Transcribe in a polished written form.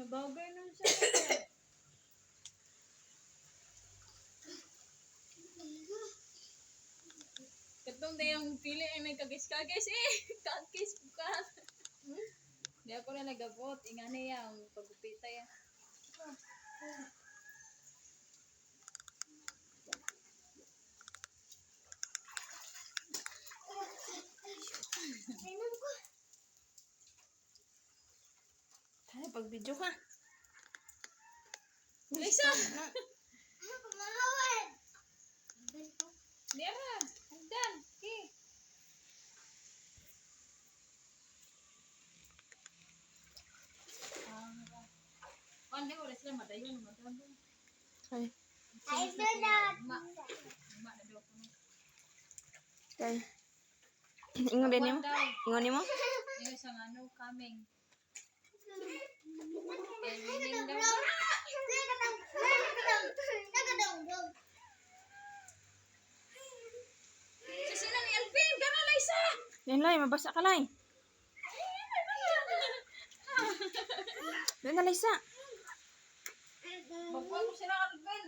Nabagay nun siya. Katong na yung pili ay may kagis-kagis eh. Kagis ka. Di ako na nagabot. Ingani yung pagupita yan. Ay, pag-video ka. Lisa! Diara! Hagdan! Okay. Ano wala sila madayon magandang. Ay. Ay, Ma na daw ko. Kay. Ingon din mo? Ingon nimo? Yung isang ano, coming. Ending daw. Si sila ni Alvin, gano'n na isa! Yan lay, mabasa ka lay. Doon na Lisa. Bagwa ko sila Alvin.